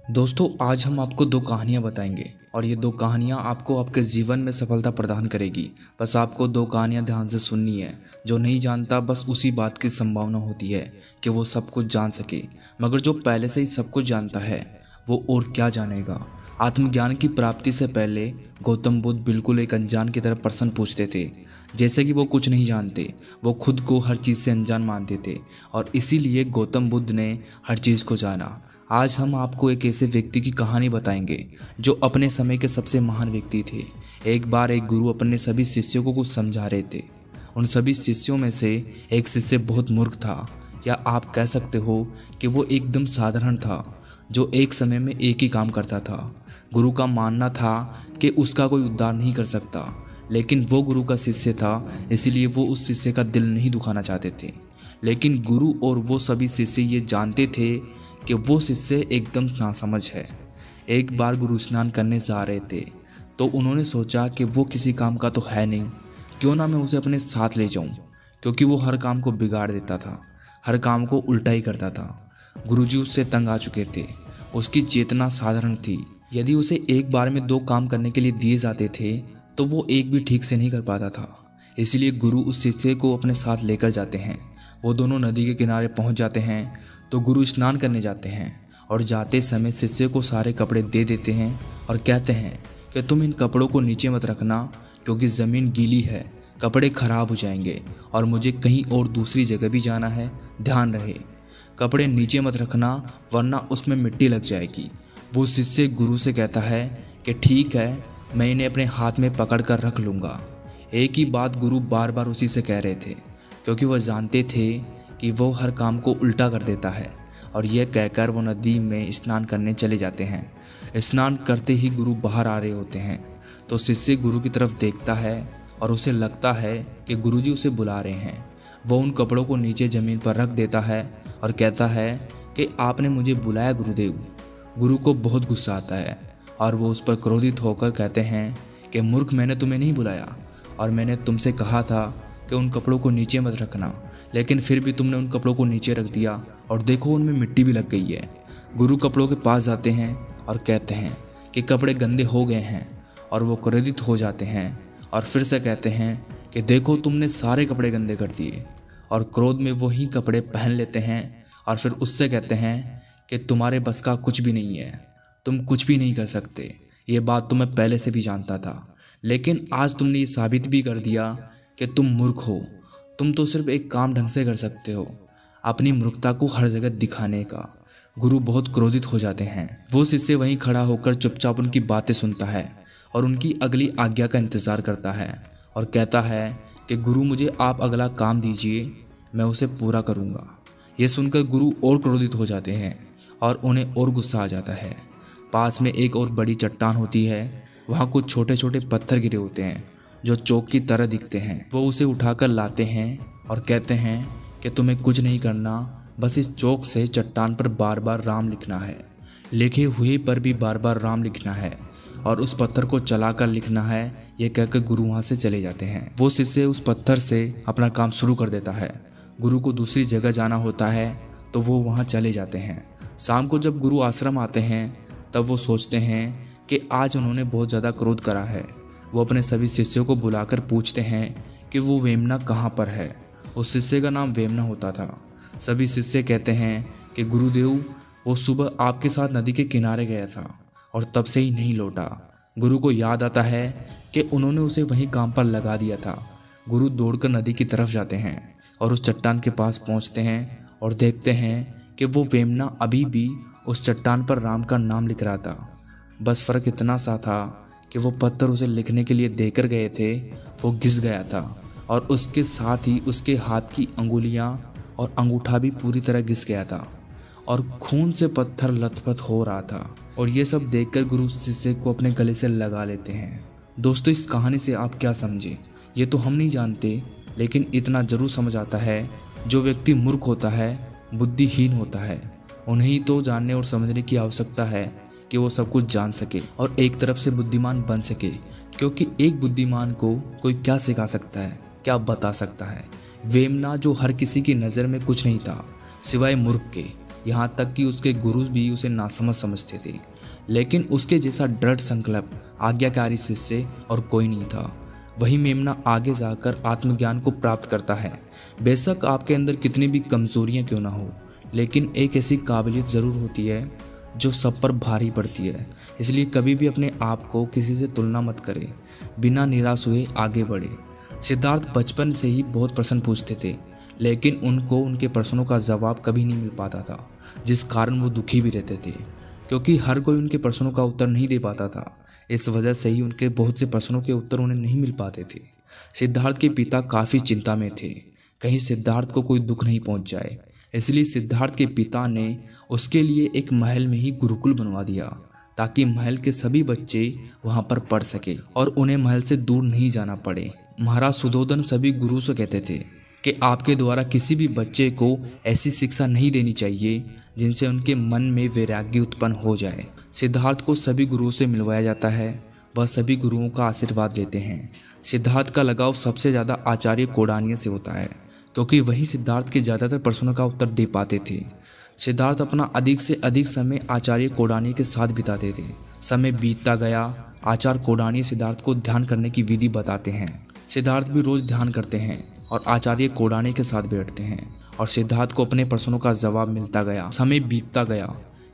दोस्तों, आज हम आपको दो कहानियां बताएंगे और ये दो कहानियां आपको आपके जीवन में सफलता प्रदान करेगी। बस आपको दो कहानियां ध्यान से सुननी है। जो नहीं जानता बस उसी बात की संभावना होती है कि वो सब कुछ जान सके, मगर जो पहले से ही सब कुछ जानता है वो और क्या जानेगा। आत्मज्ञान की प्राप्ति से पहले गौतम बुद्ध बिल्कुल एक अनजान की तरह प्रश्न पूछते थे, जैसे कि वो कुछ नहीं जानते। वो खुद को हर चीज़ से अनजान मानते थे और इसीलिए गौतम बुद्ध ने हर चीज़ को जाना। आज हम आपको एक ऐसे व्यक्ति की कहानी बताएंगे जो अपने समय के सबसे महान व्यक्ति थे। एक बार एक गुरु अपने सभी शिष्यों को कुछ समझा रहे थे। उन सभी शिष्यों में से एक शिष्य बहुत मूर्ख था, या आप कह सकते हो कि वो एकदम साधारण था, जो एक समय में एक ही काम करता था। गुरु का मानना था कि उसका कोई उद्धार नहीं कर सकता, लेकिन वो गुरु का शिष्य था, इसलिए वो उस शिष्य का दिल नहीं दुखाना चाहते थे। लेकिन गुरु और वो सभी शिष्य ये जानते थे कि वो शिष्य एकदम नासमझ है। एक बार गुरु स्नान करने जा रहे थे तो उन्होंने सोचा कि वो किसी काम का तो है नहीं, क्यों ना मैं उसे अपने साथ ले जाऊं, क्योंकि वो हर काम को बिगाड़ देता था, हर काम को उल्टा ही करता था। गुरुजी उससे तंग आ चुके थे। उसकी चेतना साधारण थी। यदि उसे एक बार में दो काम करने के लिए दिए जाते थे तो वो एक भी ठीक से नहीं कर पाता था। इसलिए गुरु उस शिष्य को अपने साथ लेकर जाते हैं। वो दोनों नदी के किनारे पहुंच जाते हैं तो गुरु स्नान करने जाते हैं और जाते समय शिष्य को सारे कपड़े दे देते हैं और कहते हैं कि तुम इन कपड़ों को नीचे मत रखना, क्योंकि ज़मीन गीली है, कपड़े खराब हो जाएंगे और मुझे कहीं और दूसरी जगह भी जाना है, ध्यान रहे। कपड़े नीचे मत रखना वरना उसमें मिट्टी लग जाएगी। वो शिष्य गुरु से कहता है कि ठीक है, मैं इन्हें अपने हाथ में पकड़ कर रख लूँगा। एक ही बात गुरु बार बार उसी से कह रहे थे, क्योंकि वह जानते थे कि वो हर काम को उल्टा कर देता है। और यह कहकर वो नदी में स्नान करने चले जाते हैं। स्नान करते ही गुरु बाहर आ रहे होते हैं तो शिष्य गुरु की तरफ देखता है और उसे लगता है कि गुरुजी उसे बुला रहे हैं। वो उन कपड़ों को नीचे ज़मीन पर रख देता है और कहता है कि आपने मुझे बुलाया गुरुदेव। गुरु को बहुत गुस्सा आता है और वो उस पर क्रोधित होकर कहते हैं कि मूर्ख, मैंने तुम्हें नहीं बुलाया और मैंने तुमसे कहा था कि उन कपड़ों को नीचे मत रखना, लेकिन फिर भी तुमने उन कपड़ों को नीचे रख दिया और देखो उनमें मिट्टी भी लग गई है। गुरु कपड़ों के पास जाते हैं और कहते हैं कि कपड़े गंदे हो गए हैं, और वो क्रोधित हो जाते हैं और फिर से कहते हैं कि देखो तुमने सारे कपड़े गंदे कर दिए, और क्रोध में वही कपड़े पहन लेते हैं और फिर उससे कहते हैं कि तुम्हारे बस का कुछ भी नहीं है, तुम कुछ भी नहीं कर सकते। ये बात तो मैं पहले से भी जानता था, लेकिन आज तुमने ये साबित भी कर दिया कि तुम मूर्ख हो। तुम तो सिर्फ एक काम ढंग से कर सकते हो, अपनी मूर्खता को हर जगह दिखाने का। गुरु बहुत क्रोधित हो जाते हैं। वो शिष्य वहीं खड़ा होकर चुपचाप उनकी बातें सुनता है और उनकी अगली आज्ञा का इंतज़ार करता है और कहता है कि गुरु, मुझे आप अगला काम दीजिए, मैं उसे पूरा करूँगा। ये सुनकर गुरु और क्रोधित हो जाते हैं और उन्हें और गुस्सा आ जाता है। पास में एक और बड़ी चट्टान होती है। वहाँ कुछ छोटे छोटे पत्थर गिरे होते हैं जो चौक की तरह दिखते हैं। वो उसे उठाकर लाते हैं और कहते हैं कि तुम्हें कुछ नहीं करना, बस इस चौक से चट्टान पर बार बार राम लिखना है, लिखे हुए पर भी बार बार राम लिखना है और उस पत्थर को चलाकर लिखना है। ये कहकर गुरु वहाँ से चले जाते हैं। वो शिष्य उस पत्थर से अपना काम शुरू कर देता है। गुरु को दूसरी जगह जाना होता है तो वो वहाँ चले जाते हैं। शाम को जब गुरु आश्रम आते हैं तब वो सोचते हैं कि आज उन्होंने बहुत ज़्यादा क्रोध करा है। वो अपने सभी शिष्यों को बुलाकर पूछते हैं कि वो वेमना कहाँ पर है। उस शिष्य का नाम वेमना होता था। सभी शिष्य कहते हैं कि गुरुदेव, वो सुबह आपके साथ नदी के किनारे गया था और तब से ही नहीं लौटा। गुरु को याद आता है कि उन्होंने उसे वहीं काम पर लगा दिया था। गुरु दौड़कर नदी की तरफ जाते हैं और उस चट्टान के पास पहुंचते हैं और देखते हैं कि वो वेमना अभी भी उस चट्टान पर राम का नाम लिख रहा था। बस फ़र्क इतना सा था कि वो पत्थर उसे लिखने के लिए देकर गए थे, वो घिस गया था और उसके साथ ही उसके हाथ की अंगुलियां और अंगूठा भी पूरी तरह घिस गया था और खून से पत्थर लथपथ हो रहा था। और ये सब देखकर गुरु शिष्य को अपने गले से लगा लेते हैं। दोस्तों, इस कहानी से आप क्या समझे ये तो हम नहीं जानते, लेकिन इतना ज़रूर समझ आता है, जो व्यक्ति मूर्ख होता है, बुद्धिहीन होता है, उन्हें ही तो जानने और समझने की आवश्यकता है कि वो सब कुछ जान सके और एक तरफ से बुद्धिमान बन सके। क्योंकि एक बुद्धिमान को कोई क्या सिखा सकता है, क्या बता सकता है। वेमना, जो हर किसी की नज़र में कुछ नहीं था सिवाय मूर्ख के, यहाँ तक कि उसके गुरु भी उसे नासमझ समझते थे। लेकिन उसके जैसा दृढ़ संकल्प, आज्ञाकारी शिष्य और कोई नहीं था। वही मेमना आगे जाकर आत्मज्ञान को प्राप्त करता है। बेशक आपके अंदर कितनी भी कमजोरियां क्यों ना हो, लेकिन एक ऐसी काबिलियत ज़रूर होती है जो सब पर भारी पड़ती है। इसलिए कभी भी अपने आप को किसी से तुलना मत करें, बिना निराश हुए आगे बढ़े। सिद्धार्थ बचपन से ही बहुत प्रश्न पूछते थे, लेकिन उनको उनके प्रश्नों का जवाब कभी नहीं मिल पाता था, जिस कारण वो दुखी भी रहते थे, क्योंकि हर कोई उनके प्रश्नों का उत्तर नहीं दे पाता था। इस वजह से ही उनके बहुत से प्रश्नों के उत्तर उन्हें नहीं मिल पाते थे। सिद्धार्थ के पिता काफ़ी चिंता में थे, कहीं सिद्धार्थ को कोई दुख नहीं पहुंच जाए। इसलिए सिद्धार्थ के पिता ने उसके लिए एक महल में ही गुरुकुल बनवा दिया, ताकि महल के सभी बच्चे वहां पर पढ़ सके और उन्हें महल से दूर नहीं जाना पड़े। महाराज सुधोधन सभी गुरु से कहते थे कि आपके द्वारा किसी भी बच्चे को ऐसी शिक्षा नहीं देनी चाहिए जिनसे उनके मन में वैराग्य उत्पन्न हो जाए। सिद्धार्थ को सभी गुरुओं से मिलवाया जाता है, वह सभी गुरुओं का आशीर्वाद लेते हैं। सिद्धार्थ का लगाव सबसे ज़्यादा आचार्य कोडानिया से होता है, क्योंकि वही सिद्धार्थ के ज़्यादातर प्रश्नों का उत्तर दे पाते थे। सिद्धार्थ अपना अधिक से अधिक समय आचार्य कोडानिया के साथ बिताते थे। समय बीतता गया, आचार्य कोडानिया सिद्धार्थ को ध्यान करने की विधि बताते हैं। सिद्धार्थ भी रोज़ ध्यान करते हैं और आचार्य कोडानिया के साथ बैठते हैं, और सिद्धार्थ को अपने प्रश्नों का जवाब मिलता गया। समय बीतता गया।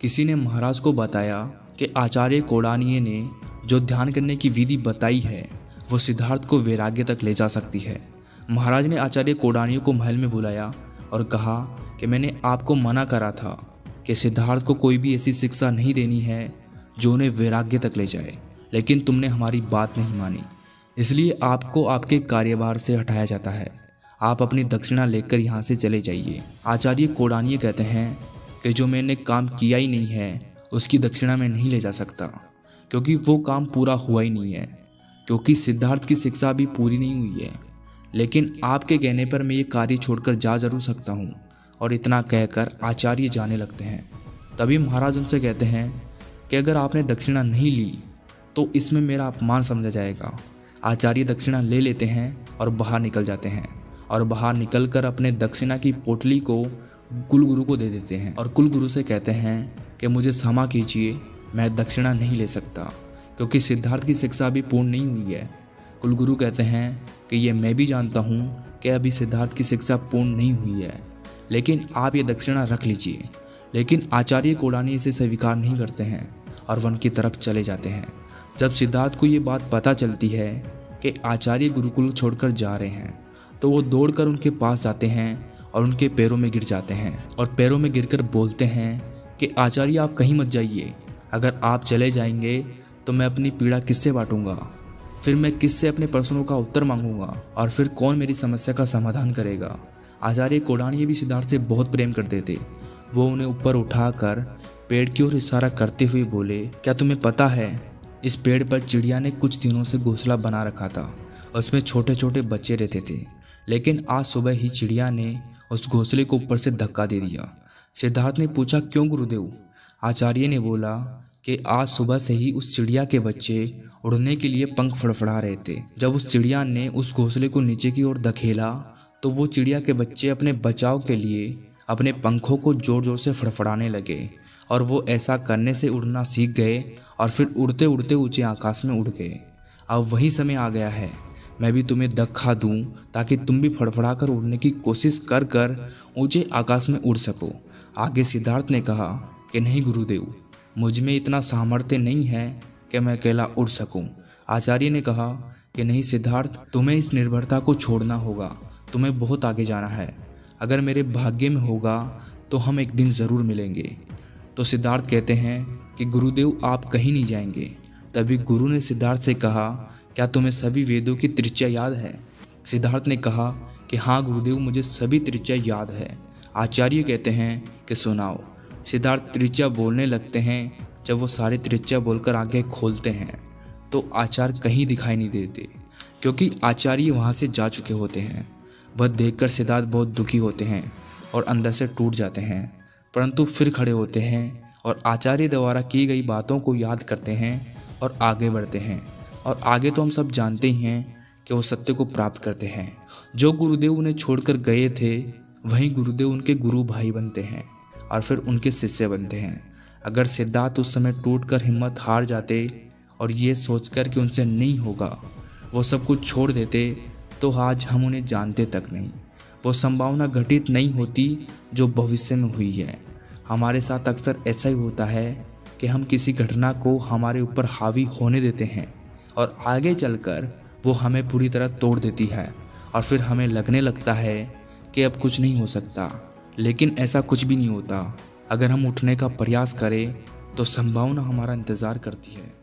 किसी ने महाराज को बताया कि आचार्य कोडानिया ने जो ध्यान करने की विधि बताई है वो सिद्धार्थ को वैराग्य तक ले जा सकती है। महाराज ने आचार्य कोडानिया को महल में बुलाया और कहा कि मैंने आपको मना करा था कि सिद्धार्थ को कोई भी ऐसी शिक्षा नहीं देनी है जो उन्हें वैराग्य तक ले जाए, लेकिन तुमने हमारी बात नहीं मानी, इसलिए आपको आपके कार्यभार से हटाया जाता है। आप अपनी दक्षिणा लेकर यहाँ से चले जाइए। आचार्य कोडानिया कहते हैं कि जो मैंने काम किया ही नहीं है उसकी दक्षिणा मैं नहीं ले जा सकता, क्योंकि वो काम पूरा हुआ ही नहीं है, क्योंकि सिद्धार्थ की शिक्षा अभी पूरी नहीं हुई है। लेकिन आपके कहने पर मैं ये कार्य छोड़कर जा जरूर सकता हूँ। और इतना कहकर आचार्य जाने लगते हैं। तभी महाराज उनसे कहते हैं कि अगर आपने दक्षिणा नहीं ली तो इसमें मेरा अपमान समझा जाएगा। आचार्य दक्षिणा ले लेते हैं और बाहर निकल जाते हैं, और बाहर निकलकर अपने दक्षिणा की पोटली को कुलगुरु को दे देते हैं, और कुलगुरु से कहते हैं कि मुझे क्षमा कीजिए, मैं दक्षिणा नहीं ले सकता, क्योंकि सिद्धार्थ की शिक्षा अभी पूर्ण नहीं हुई है। कुलगुरु कहते हैं कि ये मैं भी जानता हूँ कि अभी सिद्धार्थ की शिक्षा पूर्ण नहीं हुई है, लेकिन आप ये दक्षिणा रख लीजिए। लेकिन आचार्य कोडानिया इसे स्वीकार नहीं करते हैं और वन की तरफ चले जाते हैं। जब सिद्धार्थ को ये बात पता चलती है कि आचार्य गुरुकुल छोड़कर जा रहे हैं, तो वो दौड़कर उनके पास जाते हैं और उनके पैरों में गिर जाते हैं, और पैरों में गिरकर बोलते हैं कि आचार्य आप कहीं मत जाइए, अगर आप चले जाएंगे तो मैं अपनी पीड़ा किससे बांटूंगा, फिर मैं किससे अपने प्रश्नों का उत्तर मांगूंगा, और फिर कौन मेरी समस्या का समाधान करेगा। आचार्य कोडानिया भी सिद्धार्थ से बहुत प्रेम करते थे। वो उन्हें ऊपर उठाकर पेड़ की ओर इशारा करते हुए बोले, क्या तुम्हें पता है इस पेड़ पर चिड़िया ने कुछ दिनों से घोंसला बना रखा था, उसमें छोटे छोटे बच्चे रहते थे, लेकिन आज सुबह ही चिड़िया ने उस घोंसले को ऊपर से धक्का दे दिया। सिद्धार्थ ने पूछा, क्यों गुरुदेव? आचार्य ने बोला कि आज सुबह से ही उस चिड़िया के बच्चे उड़ने के लिए पंख फड़फड़ा रहे थे। जब उस चिड़िया ने उस घोंसले को नीचे की ओर धकेला तो वो चिड़िया के बच्चे अपने बचाव के लिए अपने पंखों को जोर जोर से फड़फड़ाने लगे, और वो ऐसा करने से उड़ना सीख गए और फिर उड़ते उड़ते ऊंचे आकाश में उड़ गए। अब वही समय आ गया है, मैं भी तुम्हें धक्का दूं ताकि तुम भी फड़फड़ा कर उड़ने की कोशिश कर कर ऊंचे आकाश में उड़ सको। आगे सिद्धार्थ ने कहा कि नहीं गुरुदेव, मुझ में इतना सामर्थ्य नहीं है कि मैं अकेला उड़ सकूं। आचार्य ने कहा कि नहीं सिद्धार्थ, तुम्हें इस निर्भरता को छोड़ना होगा, तुम्हें बहुत आगे जाना है। अगर मेरे भाग्य में होगा तो हम एक दिन ज़रूर मिलेंगे। तो सिद्धार्थ कहते हैं कि गुरुदेव आप कहीं नहीं जाएंगे। तभी गुरु ने सिद्धार्थ से कहा, क्या तुम्हें सभी वेदों की त्रिज्या याद है? सिद्धार्थ ने कहा कि हाँ गुरुदेव, मुझे सभी त्रिज्या याद है। आचार्य कहते हैं कि सुनाओ। सिद्धार्थ त्रिज्या बोलने लगते हैं। जब वो सारे त्रिज्या बोलकर आंखें खोलते हैं तो आचार्य कहीं दिखाई नहीं देते, क्योंकि आचार्य वहाँ से जा चुके होते हैं। वह देखकर सिद्धार्थ बहुत दुखी होते हैं और अंदर से टूट जाते हैं, परंतु फिर खड़े होते हैं और आचार्य द्वारा की गई बातों को याद करते हैं और आगे बढ़ते हैं। और आगे तो हम सब जानते ही हैं कि वो सत्य को प्राप्त करते हैं। जो गुरुदेव उन्हें छोड़कर गए थे वहीं गुरुदेव उनके गुरु भाई बनते हैं। और फिर उनके शिष्य बनते हैं। अगर सिद्धार्थ उस समय टूटकर हिम्मत हार जाते और ये सोचकर कि उनसे नहीं होगा वो सब कुछ छोड़ देते, तो आज हम उन्हें जानते तक नहीं। वो संभावना घटित नहीं होती जो भविष्य में हुई है। हमारे साथ अक्सर ऐसा ही होता है कि हम किसी घटना को हमारे ऊपर हावी होने देते हैं और आगे चलकर वो हमें पूरी तरह तोड़ देती है और फिर हमें लगने लगता है कि अब कुछ नहीं हो सकता। लेकिन ऐसा कुछ भी नहीं होता। अगर हम उठने का प्रयास करें तो संभावना हमारा इंतज़ार करती है।